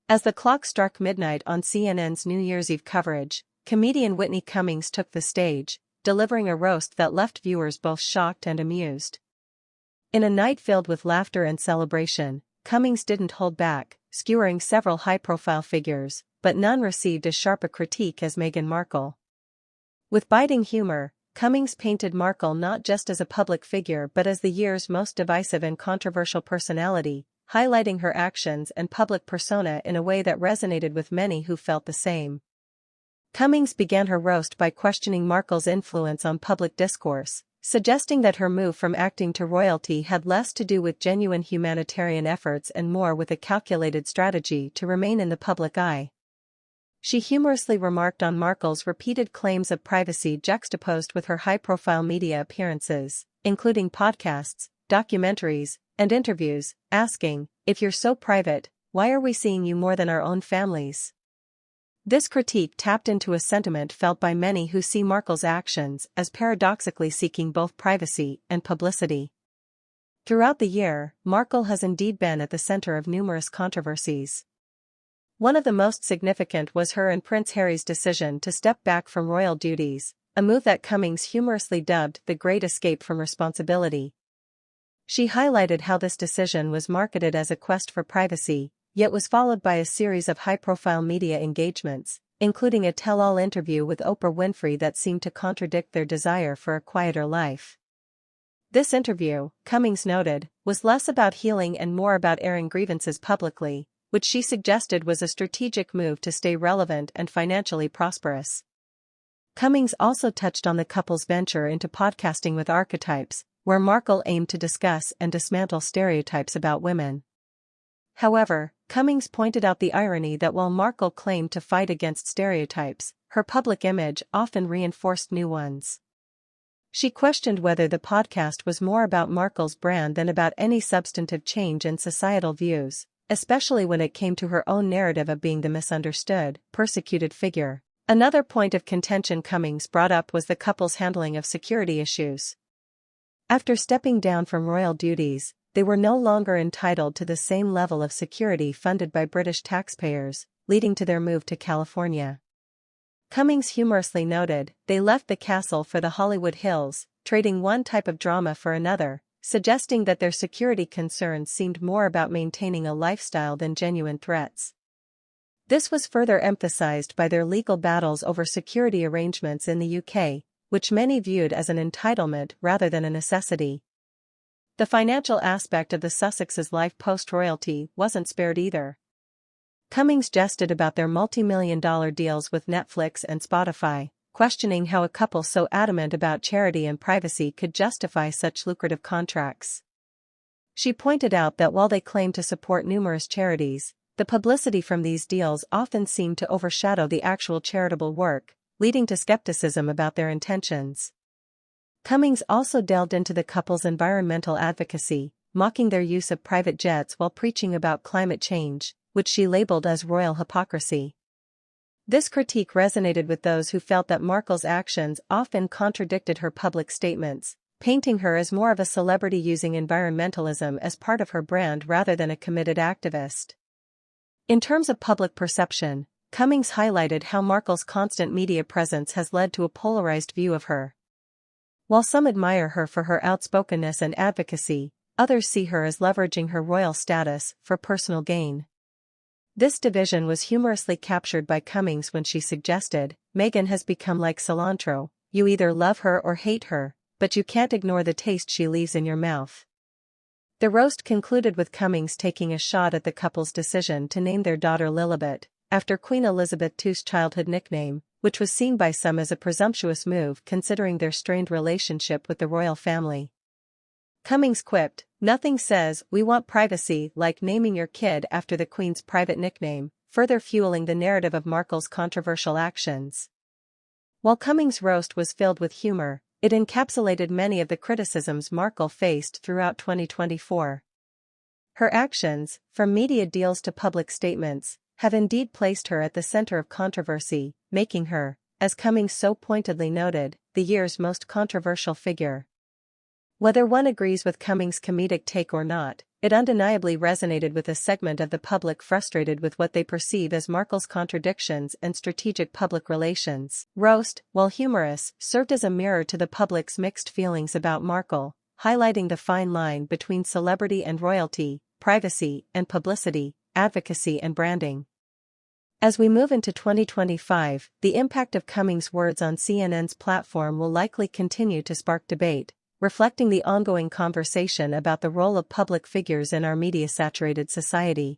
As the clock struck midnight on CNN's New Year's Eve coverage, comedian Whitney Cummings took the stage, delivering a roast that left viewers both shocked and amused. In a night filled with laughter and celebration, Cummings didn't hold back, skewering several high-profile figures, but none received as sharp a critique as Meghan Markle. With biting humor, Cummings painted Markle not just as a public figure but as the year's most divisive and controversial personality, highlighting her actions and public persona in a way that resonated with many who felt the same. Cummings began her roast by questioning Markle's influence on public discourse, suggesting that her move from acting to royalty had less to do with genuine humanitarian efforts and more with a calculated strategy to remain in the public eye. She humorously remarked on Markle's repeated claims of privacy juxtaposed with her high-profile media appearances, including podcasts, documentaries, and interviews, asking, "If you're so private, why are we seeing you more than our own families?" This critique tapped into a sentiment felt by many who see Markle's actions as paradoxically seeking both privacy and publicity. Throughout the year, Markle has indeed been at the center of numerous controversies. One of the most significant was her and Prince Harry's decision to step back from royal duties, a move that Cummings humorously dubbed the Great Escape from Responsibility. She highlighted how this decision was marketed as a quest for privacy, yet was followed by a series of high-profile media engagements, including a tell-all interview with Oprah Winfrey that seemed to contradict their desire for a quieter life. This interview, Cummings noted, was less about healing and more about airing grievances publicly, which she suggested was a strategic move to stay relevant and financially prosperous. Cummings also touched on the couple's venture into podcasting with archetypes, where Markle aimed to discuss and dismantle stereotypes about women. However, Cummings pointed out the irony that while Markle claimed to fight against stereotypes, her public image often reinforced new ones. She questioned whether the podcast was more about Markle's brand than about any substantive change in societal views, especially when it came to her own narrative of being the misunderstood, persecuted figure. Another point of contention Cummings brought up was the couple's handling of security issues. After stepping down from royal duties, they were no longer entitled to the same level of security funded by British taxpayers, leading to their move to California. Cummings humorously noted, "They left the castle for the Hollywood Hills, trading one type of drama for another," suggesting that their security concerns seemed more about maintaining a lifestyle than genuine threats. This was further emphasized by their legal battles over security arrangements in the UK, which many viewed as an entitlement rather than a necessity. The financial aspect of the Sussexes' life post-royalty wasn't spared either. Cummings jested about their multi-million-dollar deals with Netflix and Spotify, questioning how a couple so adamant about charity and privacy could justify such lucrative contracts. She pointed out that while they claim to support numerous charities, the publicity from these deals often seemed to overshadow the actual charitable work, leading to skepticism about their intentions. Cummings also delved into the couple's environmental advocacy, mocking their use of private jets while preaching about climate change, which she labeled as royal hypocrisy. This critique resonated with those who felt that Markle's actions often contradicted her public statements, painting her as more of a celebrity using environmentalism as part of her brand rather than a committed activist. In terms of public perception, Cummings highlighted how Markle's constant media presence has led to a polarized view of her. While some admire her for her outspokenness and advocacy, others see her as leveraging her royal status for personal gain. This division was humorously captured by Cummings when she suggested, "Meghan has become like cilantro, you either love her or hate her, but you can't ignore the taste she leaves in your mouth." The roast concluded with Cummings taking a shot at the couple's decision to name their daughter Lilibet, after Queen Elizabeth II's childhood nickname, which was seen by some as a presumptuous move considering their strained relationship with the royal family. Cummings quipped, "Nothing says we want privacy like naming your kid after the Queen's private nickname," further fueling the narrative of Markle's controversial actions. While Cummings' roast was filled with humor, it encapsulated many of the criticisms Markle faced throughout 2024. Her actions, from media deals to public statements, have indeed placed her at the center of controversy, making her, as Cummings so pointedly noted, the year's most controversial figure. Whether one agrees with Cummings' comedic take or not, It undeniably resonated with a segment of the public frustrated with what they perceive as Markle's contradictions and strategic public relations. Roast, while humorous, served as a mirror to the public's mixed feelings about Markle, highlighting the fine line between celebrity and royalty, privacy and publicity, advocacy and branding. As we move into 2025, the impact of Cummings' words on CNN's platform will likely continue to spark debate, reflecting the ongoing conversation about the role of public figures in our media-saturated society.